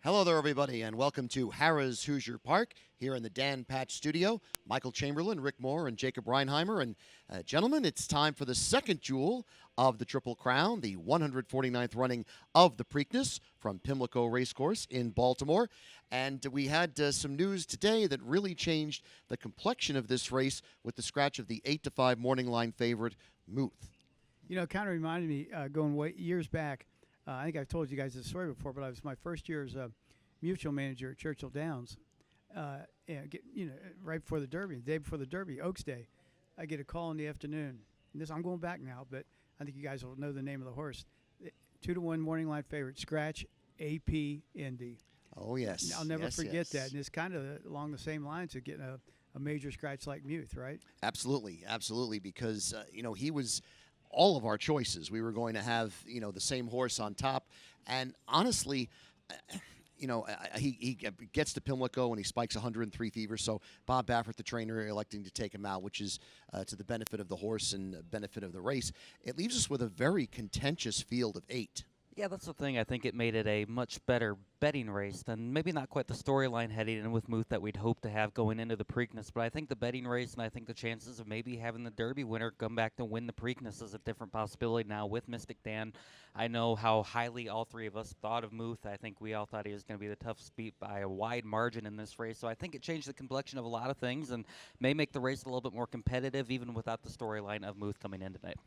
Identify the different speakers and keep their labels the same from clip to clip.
Speaker 1: Hello there, everybody, and welcome to Harrah's Hoosier Park here in the Dan Patch Studio. Michael Chamberlain, Rick Moore, and Jacob Reinheimer. And gentlemen, it's time for the second jewel of the Triple Crown, the 149th running of the Preakness from Pimlico Racecourse in Baltimore. And we had some news today that really changed the complexion of this race with the scratch of the 8-5 morning line favorite, Muth.
Speaker 2: You know, it kind of reminded me going way years back. I think I've told you guys this story before, but I was my first year as a mutual manager at Churchill Downs. Right before the Derby, the day before the Derby, Oaks Day, I get a call in the afternoon. And this I'm going back now, but I think you guys will know the name of the horse. 2-1 morning line favorite, Scratch AP Indy.
Speaker 1: Oh yes,
Speaker 2: I'll never forget that.
Speaker 1: Yes.
Speaker 2: And it's kind of along the same lines of getting a major scratch like Muth, right?
Speaker 1: Absolutely, because he was all of our choices. We were going to have, the same horse on top. And honestly, he gets to Pimlico and he spikes 103 fever. So Bob Baffert, the trainer, electing to take him out, which is to the benefit of the horse and benefit of the race. It leaves us with a very contentious field of 8.
Speaker 3: Yeah, that's the thing. I think it made it a much better betting race than maybe not quite the storyline heading in with Muth that we'd hope to have going into the Preakness. But I think the betting race and I think the chances of maybe having the Derby winner come back to win the Preakness is a different possibility now with Mystic Dan. I know how highly all three of us thought of Muth. I think we all thought he was going to be the toughest beat by a wide margin in this race. So I think it changed the complexion of a lot of things and may make the race a little bit more competitive even without the storyline of Muth coming in tonight.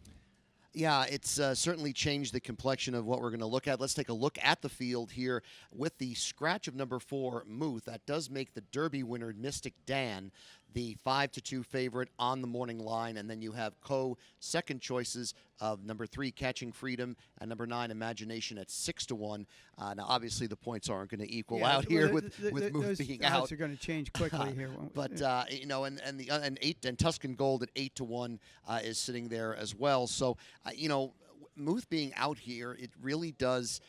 Speaker 1: Yeah, it's certainly changed the complexion of what we're going to look at. Let's take a look at the field here with the scratch of number 4, Muth. That does make the Derby winner, Mystic Dan, the 5-2 favorite on the morning line. And then you have second choices of number 3, Catching Freedom, and number 9, Imagination at 6-1. Now, obviously, the points aren't going to equal out here with Muth being out.
Speaker 2: Those are going to change quickly here.
Speaker 1: But and 8 and Tuscan Gold at 8-1 is sitting there as well. So Muth being out here, it really does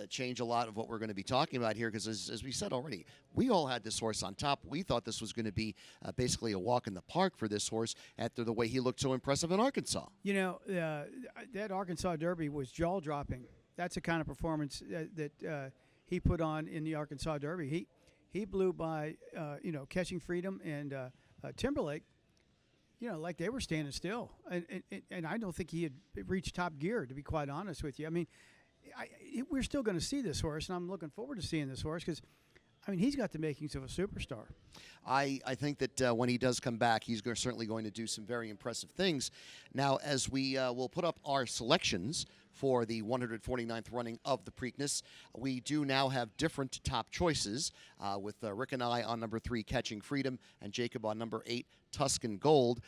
Speaker 1: change a lot of what we're going to be talking about here because, as we said already, we all had this horse on top. We thought this was going to be basically a walk in the park for this horse after the way he looked so impressive in Arkansas.
Speaker 2: That Arkansas Derby was jaw-dropping. That's the kind of performance that he put on in the Arkansas Derby. He blew by, Catching Freedom and Timberlake, like they were standing still. And I don't think he had reached top gear, to be quite honest with you. I mean, we're still going to see this horse, and I'm looking forward to seeing this horse because, he's got the makings of a superstar.
Speaker 1: I think that when he does come back, he's certainly going to do some very impressive things. Now, as we will put up our selections for the 149th running of the Preakness, we do now have different top choices with Rick and I on number 3, Catching Freedom, and Jacob on number 8, Tuscan Gold.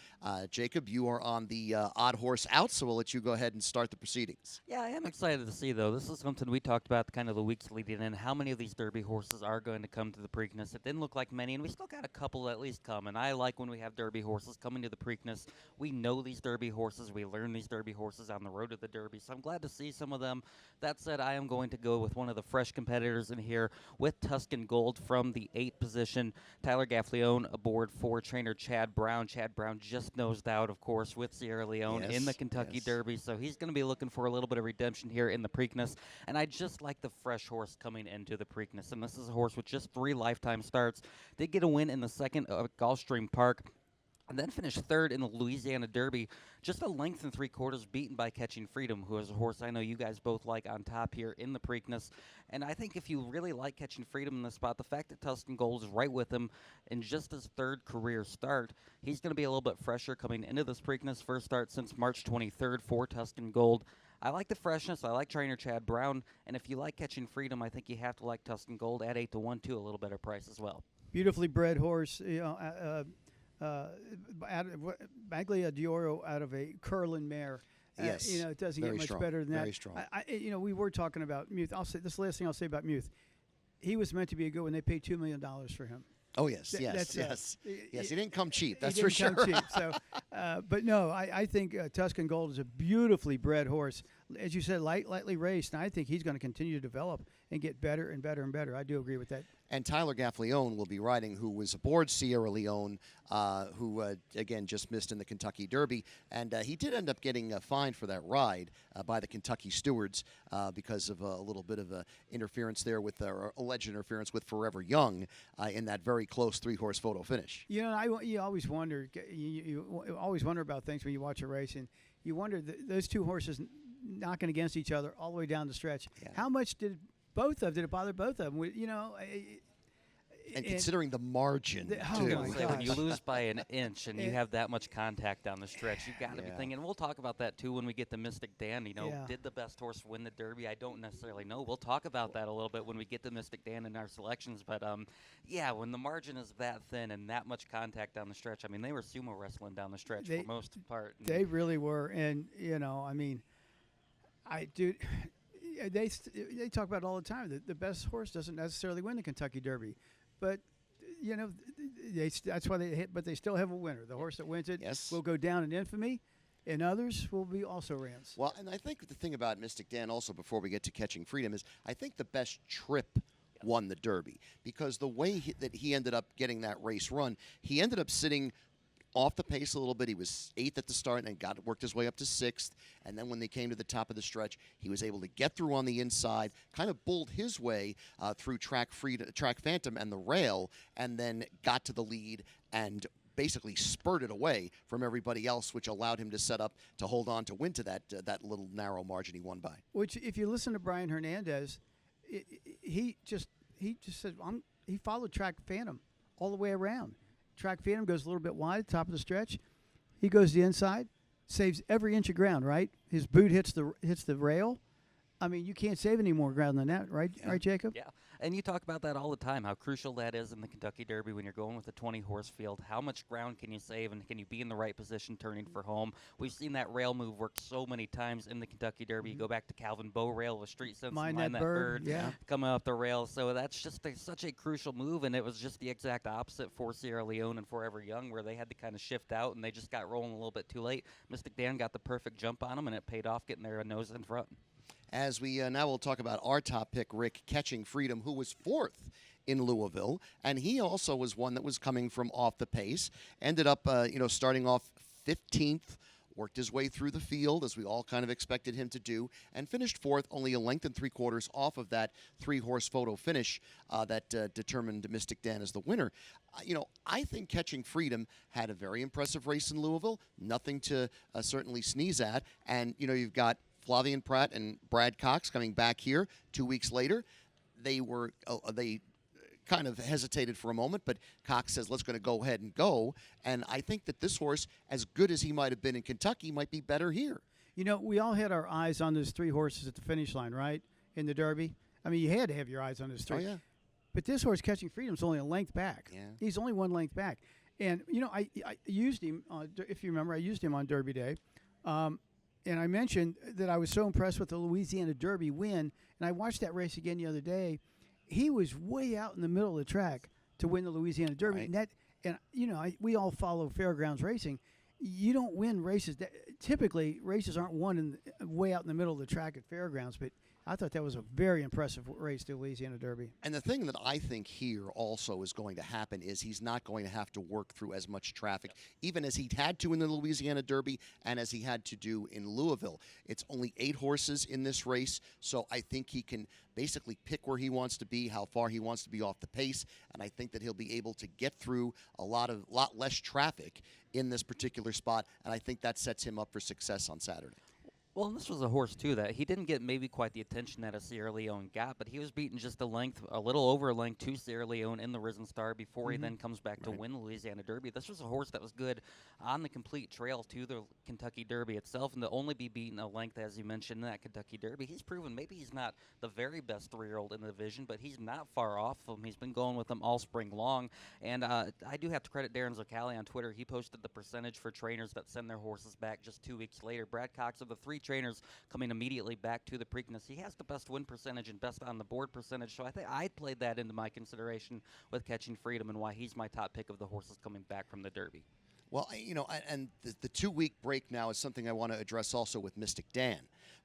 Speaker 1: Jacob, you are on the odd horse out, so we'll let you go ahead and start the proceedings.
Speaker 3: Yeah, I am excited to see, though. This is something we talked about kind of the weeks leading in, how many of these Derby horses are going to come to the Preakness. It didn't look like many, and we still got a couple at least come, and I like when we have Derby horses coming to the Preakness. We know these Derby horses. We learn these Derby horses on the road to the Derby, so I'm glad to see some of them. That said, I am going to go with one of the fresh competitors in here with Tuscan Gold from the 8th position. Tyler Gaffleone aboard for trainer Chad Brown. Chad Brown just nosed out, of course, with Sierra Leone in the Kentucky Derby, so he's going to be looking for a little bit of redemption here in the Preakness. And I just like the fresh horse coming into the Preakness, and this is a horse with just 3 lifetime starts. Did get a win in the 2nd at Gulfstream Park, and then finished 3rd in the Louisiana Derby, just a length and 3/4 beaten by Catching Freedom, who is a horse I know you guys both like on top here in the Preakness. And I think if you really like Catching Freedom in this spot, the fact that Tuscan Gold is right with him in just his 3rd career start, he's going to be a little bit fresher coming into this Preakness. First start since March 23rd for Tuscan Gold. I like the freshness. I like trainer Chad Brown. And if you like Catching Freedom, I think you have to like Tuscan Gold at 8-1 too, a little better price as well.
Speaker 2: Beautifully bred horse, Maglia d'Oro out of a Curlin mare.
Speaker 1: Yes,
Speaker 2: it doesn't get much better than that.
Speaker 1: Very strong.
Speaker 2: We were talking about Muth. I'll say this last thing I'll say about Muth. He was meant to be a good one. They paid $2 million for him.
Speaker 1: Oh yes, yes. He didn't come cheap. That's
Speaker 2: for
Speaker 1: sure.
Speaker 2: Come cheap. So, but no, I think Tuscan Gold is a beautifully bred horse. as you said, lightly raced, and I think he's going to continue to develop and get better and better and better. I do agree with that.
Speaker 1: And Tyler Gaffleone will be riding, who was aboard Sierra Leone, who, again, just missed in the Kentucky Derby. And he did end up getting fined for that ride by the Kentucky stewards because of a little bit of interference there with alleged interference with Forever Young in that very close 3-horse photo finish.
Speaker 2: You know, you always wonder. You always wonder about things when you watch a race, and you wonder those 2 horses knocking against each other all the way down the stretch.
Speaker 1: Yeah.
Speaker 2: How much did it bother both of them? You know.
Speaker 1: And considering the margin,
Speaker 2: Oh
Speaker 1: too.
Speaker 2: my
Speaker 3: When you
Speaker 2: gosh.
Speaker 3: lose by an inch and you have that much contact down the stretch, you got to be
Speaker 1: Yeah.
Speaker 3: thinking. We'll talk about that too when we get to Mystic Dan. You know,
Speaker 2: Yeah.
Speaker 3: did the best horse win the Derby? I don't necessarily know. We'll talk about that a little bit when we get to Mystic Dan in our selections. But yeah, when the margin is that thin and that much contact down the stretch, I mean, they were sumo wrestling down the stretch for most of the part.
Speaker 2: They really were, and you know, I mean, they talk about it all the time that the best horse doesn't necessarily win the Kentucky Derby, but you know, that's why they hit. But they still have a winner. The horse that wins it
Speaker 1: Yes.
Speaker 2: will go down in infamy, and others will be also rans.
Speaker 1: Well, and I think the thing about Mystic Dan also, before we get to Catching Freedom, is I think the best trip won the Derby, because the way that he ended up getting that race run, he ended up sitting off the pace a little bit. He was 8th at the start and worked his way up to 6th. And then when they came to the top of the stretch, he was able to get through on the inside, kind of bulled his way through Track Phantom and the rail, and then got to the lead and basically spurted away from everybody else, which allowed him to set up to hold on to win to that little narrow margin he won by.
Speaker 2: Which, if you listen to Brian Hernandez, he just said he followed Track Phantom all the way around. Track Phantom goes a little bit wide, top of the stretch. He goes the inside, saves every inch of ground. Right, his boot hits the rail. I mean, you can't save any more ground than that, right?
Speaker 1: Yeah.
Speaker 2: Right, Jacob?
Speaker 3: Yeah, and you talk about that all the time, how crucial that is in the Kentucky Derby when you're going with a 20-horse field. How much ground can you save, and can you be in the right position turning for home? We've seen that rail move work so many times in the Kentucky Derby. You go back to Calvin Bow rail with Street Sense,
Speaker 2: Mind That Bird, yeah.
Speaker 3: coming up the rail. So that's just such a crucial move, and it was just the exact opposite for Sierra Leone and Forever Young, where they had to kind of shift out, and they just got rolling a little bit too late. Mystic Dan got the perfect jump on them, and it paid off getting their nose in front.
Speaker 1: As we now will talk about our top pick, Rick, Catching Freedom, who was 4th in Louisville, and he also was one that was coming from off the pace. Ended up, starting off 15th, worked his way through the field, as we all kind of expected him to do, and finished 4th, only a length and 3/4 off of that 3-horse photo finish that determined Mystic Dan as the winner. I think Catching Freedom had a very impressive race in Louisville, nothing to certainly sneeze at, and you've got Flavian Pratt and Brad Cox coming back here 2 weeks later. They kind of hesitated for a moment, but Cox says, let's going to go ahead and go. And I think that this horse, as good as he might have been in Kentucky, might be better here.
Speaker 2: You know, we all had our eyes on those 3 horses at the finish line, right? In the Derby. I mean, you had to have your eyes on those 3.
Speaker 1: Oh, yeah.
Speaker 2: But this horse, Catching Freedom, is only a length back.
Speaker 1: Yeah.
Speaker 2: He's only 1 length back. And, I used him, if you remember, I used him on Derby Day. And I mentioned that I was so impressed with the Louisiana Derby win. And I watched that race again the other day. He was way out in the middle of the track to win the Louisiana Derby.
Speaker 1: Right.
Speaker 2: We all follow fairgrounds racing. You don't win races. Typically, races aren't won way out in the middle of the track at fairgrounds. But I thought that was a very impressive race, the Louisiana Derby.
Speaker 1: And the thing that I think here also is going to happen is he's not going to have to work through as much traffic, even as he had to in the Louisiana Derby and as he had to do in Louisville. It's only 8 horses in this race, so I think he can basically pick where he wants to be, how far he wants to be off the pace, and I think that he'll be able to get through a lot less traffic in this particular spot, and I think that sets him up for success on Saturday.
Speaker 3: Well, and this was a horse, too, that he didn't get maybe quite the attention that a Sierra Leone got, but he was beaten just a little over a length to Sierra Leone in the Risen Star before he then comes back to win the Louisiana Derby. This was a horse that was good on the complete trail to the Kentucky Derby itself, and to only be beaten a length, as you mentioned, in that Kentucky Derby. He's proven maybe he's not the very best 3-year-old in the division, but he's not far off of him. He's been going with him all spring long, and I do have to credit Darren Zocali on Twitter. He posted the percentage for trainers that send their horses back just 2 weeks later. Brad Cox of the 3 trainers coming immediately back to the Preakness. He has the best win percentage and best on the board percentage, so I think I played that into my consideration with Catching Freedom and why he's my top pick of the horses coming back from the Derby.
Speaker 1: Well, and the 2-week break now is something I want to address also with Mystic Dan,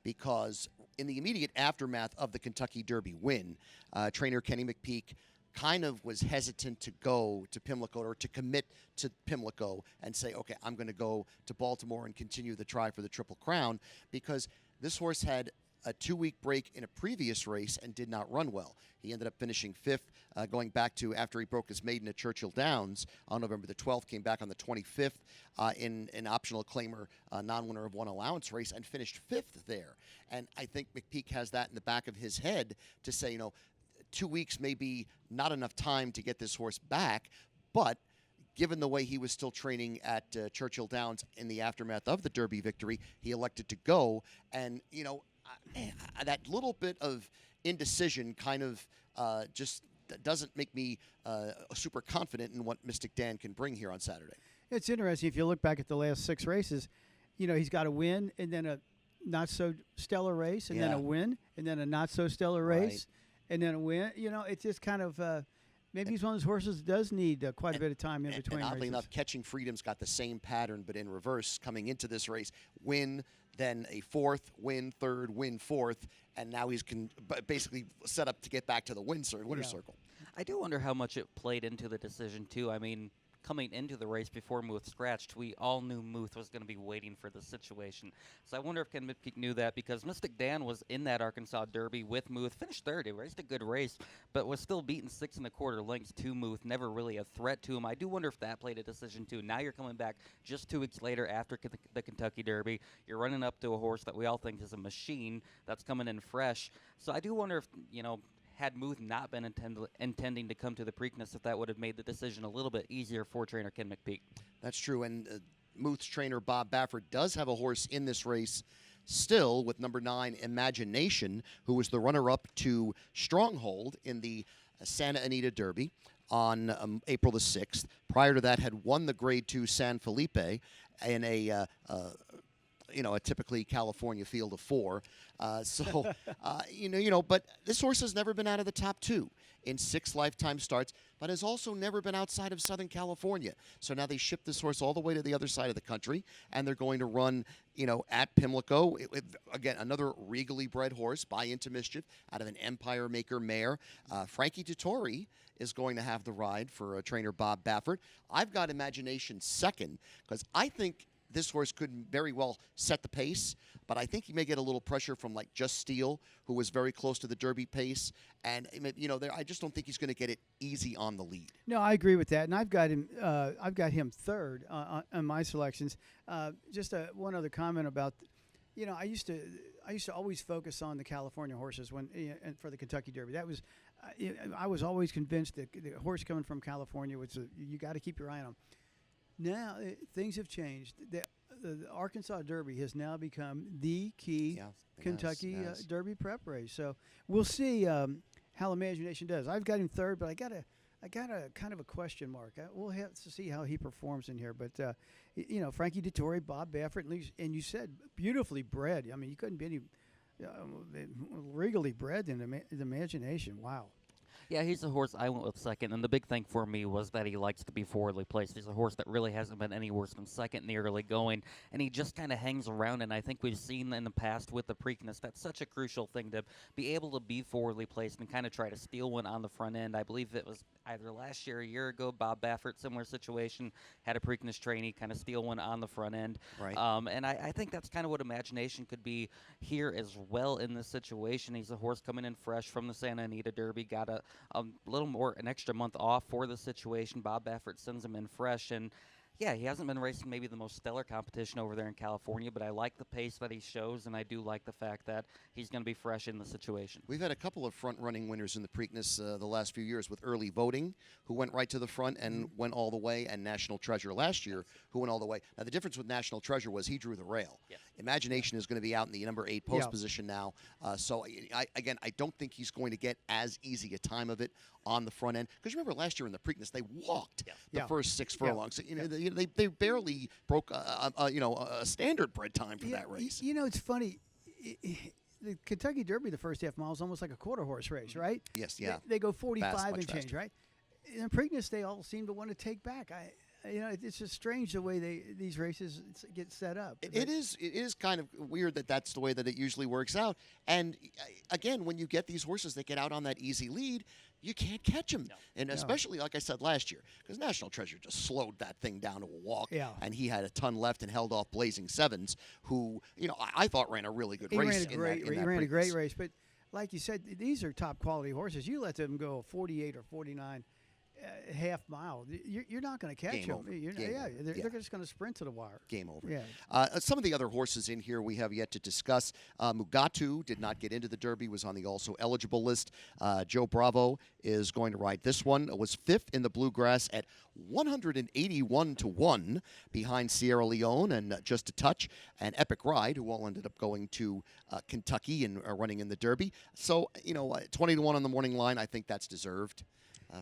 Speaker 1: because in the immediate aftermath of the Kentucky Derby win, trainer Kenny McPeak kind of was hesitant to go to Pimlico or to commit to Pimlico and say, okay, I'm going to go to Baltimore and continue the try for the Triple Crown, because this horse had a 2-week break in a previous race and did not run well. He ended up finishing 5th, going back to after he broke his maiden at Churchill Downs on November the 12th, came back on the 25th in an optional claimer non-winner of one allowance race and finished 5th there. And I think McPeak has that in the back of his head to say, 2 weeks may be not enough time to get this horse back, but given the way he was still training at Churchill Downs in the aftermath of the Derby victory, he elected to go. And, that little bit of indecision kind of just doesn't make me super confident in what Mystic Dan can bring here on Saturday.
Speaker 2: It's interesting. If you look back at the last 6 races, he's got a win and then a not-so-stellar race and then a win and then a not-so-stellar race and then a win. It's just kind of maybe he's one of those horses that does need quite a bit of time in between
Speaker 1: and oddly
Speaker 2: races.
Speaker 1: enough, Catching Freedom's got the same pattern, but in reverse, coming into this race. Win, then a 4th, win, 3rd, win, 4th, and now he's basically set up to get back to the winner's circle.
Speaker 3: I do wonder how much it played into the decision, too. I mean, coming into the race before Muth scratched, we all knew Muth was going to be waiting for the situation. So I wonder if Ken McPeak knew that, because Mystic Dan was in that Arkansas Derby with Muth, finished 3rd. He raced a good race, but was still beaten 6 1/4 lengths to Muth, never really a threat to him. I do wonder if that played a decision, too. Now you're coming back just 2 weeks later after the Kentucky Derby. You're running up to a horse that we all think is a machine that's coming in fresh. So I do wonder if, had Muth not been intending to come to the Preakness, if that would have made the decision a little bit easier for trainer Ken McPeak.
Speaker 1: That's true, and Muth's trainer Bob Baffert does have a horse in this race still with number 9, Imagination, who was the runner-up to Stronghold in the Santa Anita Derby on April the 6th. Prior to that, had won the Grade 2 San Felipe in a typically California field of 4. But this horse has never been out of the top 2 in 6 lifetime starts, but has also never been outside of Southern California. So now they ship this horse all the way to the other side of the country, and they're going to run, at Pimlico. Again, another regally bred horse, Buy Into Mischief, out of an Empire Maker mare. Frankie Dettori is going to have the ride for trainer Bob Baffert. I've got Imagination 2nd, because I think this horse could very well set the pace, but I think he may get a little pressure from like Just Steel, who was very close to the Derby pace, and I just don't think he's going to get it easy on the lead.
Speaker 2: No, I agree with that, and I've got him. I've got him 3rd on my selections. Just one other comment about, I used to always focus on the California horses and for the Kentucky Derby. That was, I was always convinced that the horse coming from California was you got to keep your eye on him. Now things have changed. The Arkansas Derby has now become the key Kentucky Derby prep race. So we'll see how Imagination does. I've got him 3rd, but I got a kind of a question mark. We'll have to see how he performs in here. But Frankie Dettori, Bob Baffert, and you said beautifully bred. I mean, you couldn't be any regally bred in the Imagination. Wow.
Speaker 3: Yeah, he's a horse I went with 2nd, and the big thing for me was that he likes to be forwardly placed. He's a horse that really hasn't been any worse than 2nd in the early going, and he just kind of hangs around, and I think we've seen in the past with the Preakness, that's such a crucial thing to be able to be forwardly placed and kind of try to steal one on the front end. I believe it was either last year or a year ago, Bob Baffert, similar situation, had a Preakness trainee kind of steal one on the front end.
Speaker 1: Right.
Speaker 3: And I think that's kind of what Imagination could be here as well in this situation. He's a horse coming in fresh from the Santa Anita Derby, got a little more, an extra month off for the situation. Bob Baffert sends him in fresh, and yeah, he hasn't been racing maybe the most stellar competition over there in California, but I like the pace that he shows, and I do like the fact that he's going to be fresh in the situation.
Speaker 1: We've had a couple of front-running winners in the Preakness the last few years with Early Voting, who went right to the front and went all the way, and National Treasure last year, who went all the way. Now, the difference with National Treasure was he drew the rail.
Speaker 3: Yes.
Speaker 1: Imagination is going to be out in the number 8 post position now. So, I don't think he's going to get as easy a time of it on the front end. Because remember last year in the Preakness, they walked the first 6 furlongs. They barely broke a standard bred time for that race.
Speaker 2: It's funny. The Kentucky Derby, the first half mile is almost like a quarter horse race, right?
Speaker 1: Yes, yeah.
Speaker 2: They go 45
Speaker 1: Fast,
Speaker 2: and
Speaker 1: much
Speaker 2: change,
Speaker 1: faster.
Speaker 2: right? In Preakness, they all seem to want to take back. it's just strange the way these races get set up.
Speaker 1: It is kind of weird that that's the way that it usually works out. And again, when you get these horses that get out on that easy lead, you can't catch them.
Speaker 3: No.
Speaker 1: And especially, like I said last year, because National Treasure just slowed that thing down to a walk.
Speaker 2: Yeah.
Speaker 1: And he had a ton left and held off Blazing Sevens, who, I thought ran a really good race.
Speaker 2: He ran a great race. But like you said, these are top quality horses. You let them go 48 or 49 half mile, you're not going to catch them. They're just going to sprint to the wire.
Speaker 1: Game over.
Speaker 2: Yeah.
Speaker 1: Some of the other horses in here we have yet to discuss. Mugatu did not get into the Derby, was on the also eligible list. Joe Bravo is going to ride this one. Was fifth in the Bluegrass at 181 to 1 behind Sierra Leone and just a touch, and Epic Ride, who all ended up going to Kentucky and running in the Derby. So, 20 to 1 on the morning line, I think that's deserved.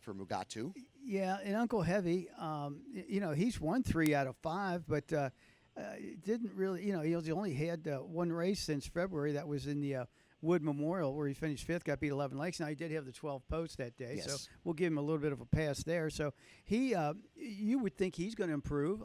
Speaker 1: For Mugatu.
Speaker 2: Yeah, and Uncle Heavy, he's won 3 out of 5, but didn't really, he only had one race since February. That was in the Wood Memorial, where he finished 5th, got beat 11 lengths. Now, he did have the 12 post that day,
Speaker 1: yes.
Speaker 2: so we'll give him a little bit of a pass there. So you would think he's going to improve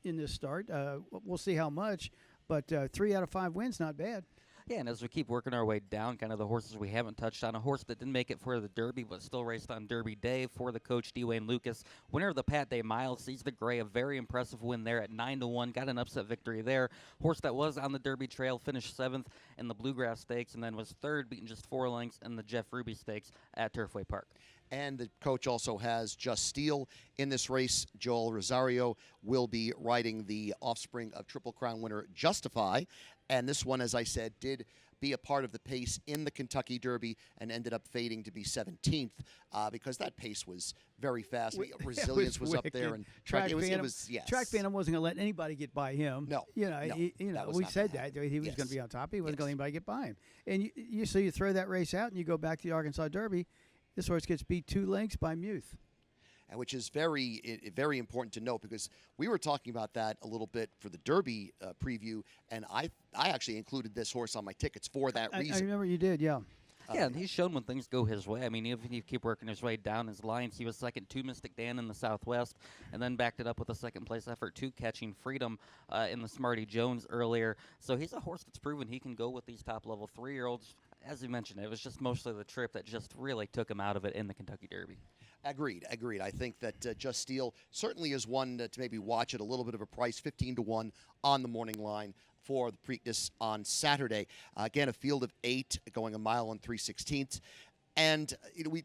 Speaker 2: in this start. We'll see how much, but 3 out of 5 wins, not bad.
Speaker 3: Yeah, and as we keep working our way down, kind of the horses we haven't touched on, a horse that didn't make it for the Derby but still raced on Derby Day for the coach, Dwayne Lucas. Winner of the Pat Day Mile, Seize the Gray, a very impressive win there at 9 to 1. Got an upset victory there. Horse that was on the Derby Trail, finished 7th in the Bluegrass Stakes, and then was 3rd, beating just 4 lengths in the Jeff Ruby Stakes at Turfway Park.
Speaker 1: And the coach also has Just Steel in this race. Joel Rosario will be riding the offspring of Triple Crown winner Justify. And this one, as I said, did be a part of the pace in the Kentucky Derby and ended up fading to be 17th because that pace was very fast. Resilience was up there. And
Speaker 2: Track Phantom wasn't going to let anybody get by him.
Speaker 1: No.
Speaker 2: We said that. He was going to be on top. He wasn't going to let anybody get by him. And you throw that race out and you go back to the Arkansas Derby. This horse gets beat 2 lengths by Muth.
Speaker 1: Which is very, very important to note because we were talking about that a little bit for the Derby preview, and I actually included this horse on my tickets for that reason.
Speaker 2: I remember you did, yeah.
Speaker 3: Yeah, and he's shown when things go his way. I mean, even if you keep working his way down his lines, he was second to Mystic Dan in the Southwest, and then backed it up with a second-place effort to Catching Freedom in the Smarty Jones earlier. So he's a horse that's proven he can go with these top-level 3-year-olds. As you mentioned, it was just mostly the trip that just really took him out of it in the Kentucky Derby.
Speaker 1: Agreed. I think that Just Steel certainly is one to maybe watch at a little bit of a price, 15 to 1 on the morning line for the Preakness on Saturday. Again, a field of 8 going a mile and 3/16. And we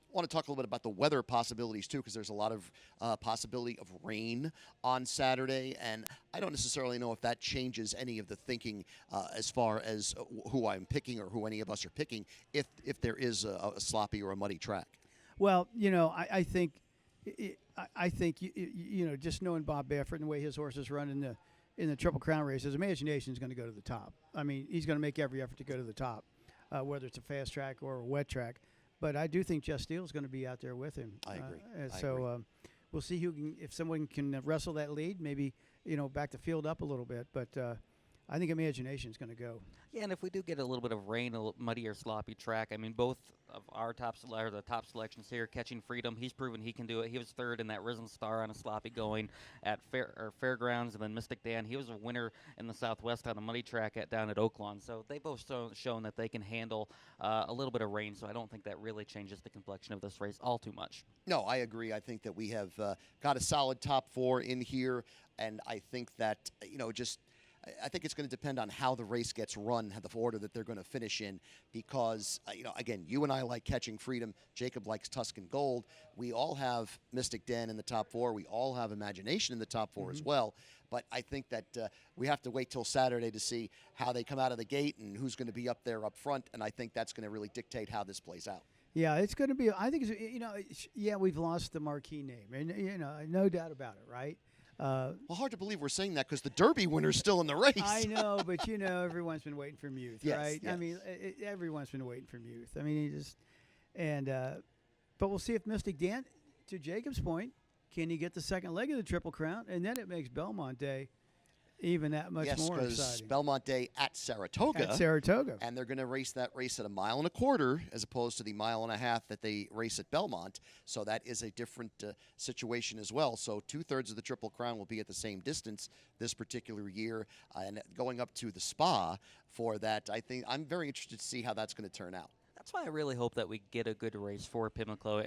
Speaker 1: want to talk a little bit about the weather possibilities too, because there's a lot of possibility of rain on Saturday, and I don't necessarily know if that changes any of the thinking as far as who I'm picking or who any of us are picking if there is a sloppy or a muddy track.
Speaker 2: Well, I think just knowing Bob Baffert and the way his horses run in the Triple Crown races, imagination is going to go to the top. I mean, he's going to make every effort to go to the top, whether it's a fast track or a wet track. But I do think Just Steel is going to be out there with him.
Speaker 1: I agree.
Speaker 2: We'll see if someone can wrestle that lead, maybe back the field up a little bit. But I think imagination is going to go.
Speaker 3: Yeah, and if we do get a little bit of rain, a muddy or sloppy track, I mean, both of our top selections here, Catching Freedom, he's proven he can do it. He was 3rd in that Risen Star on a sloppy going at Fairgrounds, and then Mystic Dan, he was a winner in the Southwest on a muddy track down at Oaklawn. So they both shown that they can handle a little bit of rain, so I don't think that really changes the complexion of this race all too much.
Speaker 1: No, I agree. I think that we have got a solid top 4 in here, and I think that, I think it's going to depend on how the race gets run, the order that they're going to finish in, because, again, you and I like Catching Freedom. Jacob likes Tuscan Gold. We all have Mystic Den in the top 4. We all have Imagination in the top 4 as well. But I think that we have to wait till Saturday to see how they come out of the gate and who's going to be up there up front, and I think that's going to really dictate how this plays out.
Speaker 2: Yeah, it's going to be, I think, we've lost the marquee name, and, no doubt about it, right?
Speaker 1: Well, hard to believe we're saying that because the Derby winner's still in the race.
Speaker 2: I know, but everyone's been waiting for Muth, right?
Speaker 1: Yes.
Speaker 2: I mean, everyone's been waiting for Muth. I mean, but we'll see if Mystic Dan, to Jacob's point, can he get the second leg of the Triple Crown, and then it makes Belmont Day, even that much
Speaker 1: Yes,
Speaker 2: more
Speaker 1: because
Speaker 2: exciting.
Speaker 1: Belmont Day at Saratoga.
Speaker 2: At Saratoga.
Speaker 1: And they're going to race that race at 1.25 miles as opposed to the 1.5 miles that they race at Belmont. So that is a different situation as well. So 2/3 of the Triple Crown will be at the same distance this particular year. And going up to the Spa for that, I think I'm very interested to see how that's going to turn out.
Speaker 3: That's why I really hope that we get a good race for Pimlico,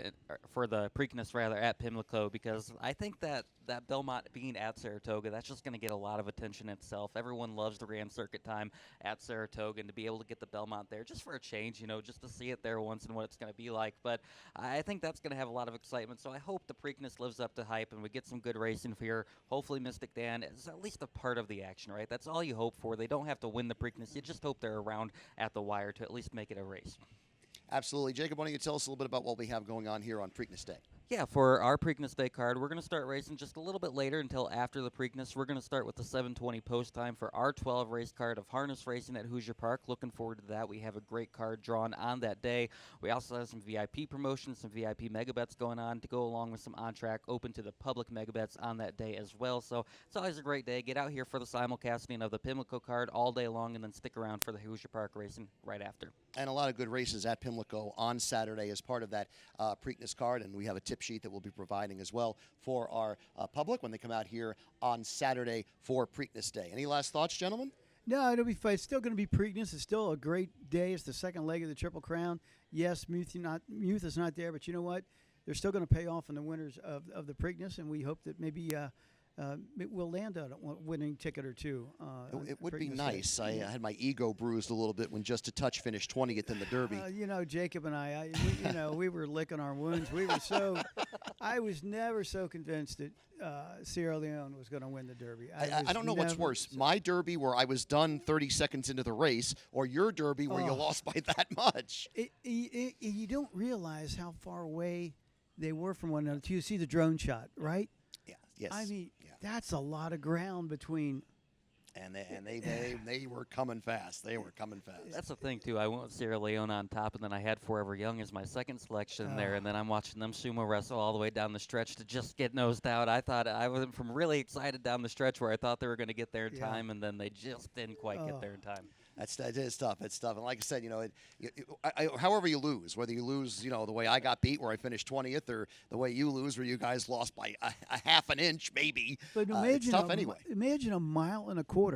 Speaker 3: for the Preakness rather, at Pimlico, because I think that Belmont being at Saratoga, that's just going to get a lot of attention itself. Everyone loves the Grand Circuit time at Saratoga, and to be able to get the Belmont there just for a change, just to see it there once and what it's going to be like. But I think that's going to have a lot of excitement, so I hope the Preakness lives up to hype and we get some good racing for here. Hopefully Mystic Dan is at least a part of the action, right? That's all you hope for. They don't have to win the Preakness. You just hope they're around at the wire to at least make it a race.
Speaker 1: Absolutely. Jacob, why don't you tell us a little bit about what we have going on here on Preakness Day?
Speaker 3: Yeah, for our Preakness Day card, we're going to start racing just a little bit later until after the Preakness. We're going to start with the 7:20 post time for our 12 race card of harness racing at Hoosier Park. Looking forward to that. We have a great card drawn on that day. We also have some VIP promotions, some VIP megabets going on to go along with some on-track open to the public megabets on that day as well. So it's always a great day. Get out here for the simulcasting of the Pimlico card all day long and then stick around for the Hoosier Park racing right after.
Speaker 1: And a lot of good races at Pimlico on Saturday as part of that Preakness card, and we have a tip sheet that we'll be providing as well for our public when they come out here on Saturday for Preakness Day. Any last thoughts, gentlemen?
Speaker 2: No, it'll be fun. It's still going to be Preakness. It's still a great day. It's the second leg of the Triple Crown. Yes, Muth is not there, but you know what? They're still going to pay off in the winners of the Preakness, and we hope that maybe we'll land a winning ticket or two.
Speaker 1: It would be nice. I had my ego bruised a little bit when Just a Touch finished 20th in the Derby.
Speaker 2: Jacob and we were licking our wounds. We were I was never so convinced that Sierra Leone was going to win the Derby.
Speaker 1: I don't know what's worse, my Derby where I was done 30 seconds into the race, or your Derby where you lost by that much.
Speaker 2: You don't realize how far away they were from one another. You see the drone shot, right?
Speaker 1: Yeah. Yes.
Speaker 2: I mean, that's a lot of ground between.
Speaker 1: And they were coming fast. They were coming fast.
Speaker 3: That's the thing, too. I went with Sierra Leone on top, and then I had Forever Young as my second selection there, and then I'm watching them sumo wrestle all the way down the stretch to just get nosed out. I thought I went from really excited down the stretch where I thought they were going to get there in time, and then they just didn't quite get there in time.
Speaker 1: It is tough. It's tough. And like I said, however you lose, whether you lose, the way I got beat where I finished 20th, or the way you lose where you guys lost by a half an inch maybe.
Speaker 2: But
Speaker 1: it's tough anyway.
Speaker 2: Imagine 1.25 miles.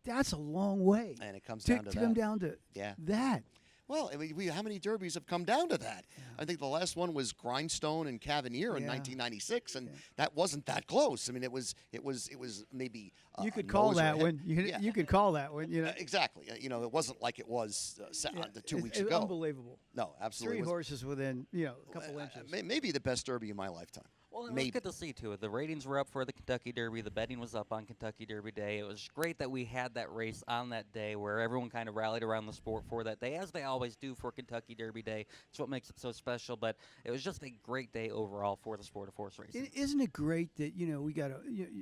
Speaker 2: That's a long way.
Speaker 1: And it comes down to that.
Speaker 2: Come down to that.
Speaker 1: Well, I mean, how many derbies have come down to that? Yeah. I think the last one was Grindstone and Cavanier in 1996, and that wasn't that close. I mean, it was maybe
Speaker 2: you could call that one. You could call that one.
Speaker 1: Exactly. It wasn't like it was 2 weeks ago.
Speaker 2: Unbelievable.
Speaker 1: No, absolutely.
Speaker 2: 3 horses within a couple inches.
Speaker 1: Maybe the best derby of my lifetime.
Speaker 3: Well, it was good to see, too. The ratings were up for the Kentucky Derby. The betting was up on Kentucky Derby Day. It was great that we had that race on that day where everyone kind of rallied around the sport for that day, as they always do for Kentucky Derby Day. It's what makes it so special. But it was just a great day overall for the sport of horse racing.
Speaker 2: Isn't it great that, we got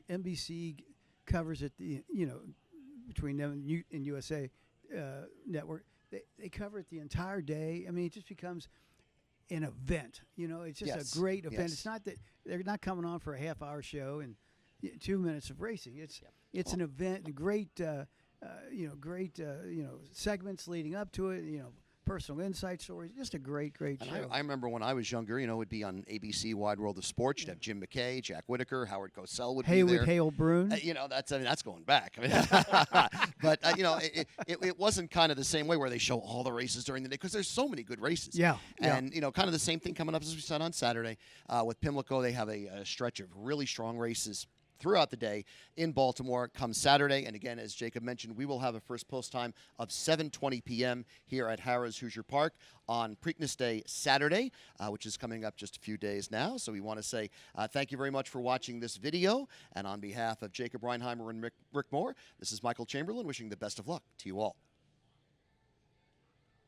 Speaker 2: NBC covers it, between them and USA Network. They cover it the entire day. I mean, it just becomes an event. It's just a great event. It's not that they're not coming on for a half-hour show and 2 minutes of racing. It's an event and great segments leading up to it. Personal insight stories. Just a great show.
Speaker 1: I remember when I was younger, it would be on ABC Wide World of Sports. You'd have Jim McKay, Jack Whitaker, Howard Cosell would be there.
Speaker 2: Hale Brune.
Speaker 1: That's going back. But it wasn't kind of the same way where they show all the races during the day because there's so many good races.
Speaker 2: Yeah.
Speaker 1: And kind of the same thing coming up as we said on Saturday with Pimlico. They have a stretch of really strong races throughout the day in Baltimore come Saturday. And again, as Jacob mentioned, we will have a first post time of 7:20 p.m. here at Harrah's Hoosier Park on Preakness Day Saturday, which is coming up just a few days now. So we want to say thank you very much for watching this video. And on behalf of Jacob Reinheimer and Rick Moore, this is Michael Chamberlain wishing the best of luck to you all.